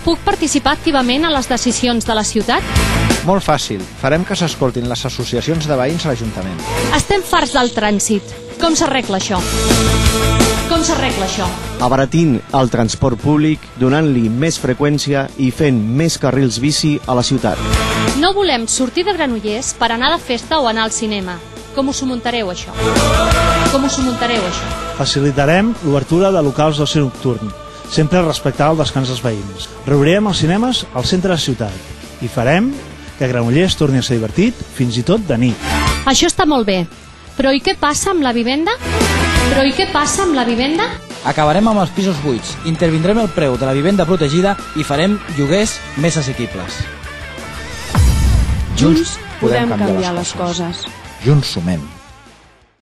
puc participar activament a les decisions de la ciutat? Molt fàcil. Farem que s'escoltin les associacions de veïns a l'Ajuntament. Estem farts del trànsit. Com s'arregla això? Com s'arregla això? Abaratint el transport públic, donant-li més freqüència i fent més carrils bici a la ciutat. No volem sortir de Granollers per anar de festa o anar al cinema. Com us ho muntareu, això? Com us ho muntareu, això? Facilitarem l'obertura de locals d'oci nocturn, sempre respectant el descans dels veïns. Reobrirem els cinemes al centre de la ciutat i farem que Granollers torni a ser divertit fins i tot de nit. Això està molt bé, però i què passa amb la vivenda? Però i què passa amb la vivenda? Acabarem amb els pisos buits, intervindrem el preu de la vivenda protegida i farem lloguers més assequibles. Junts podem canviar les coses. Junts sumem.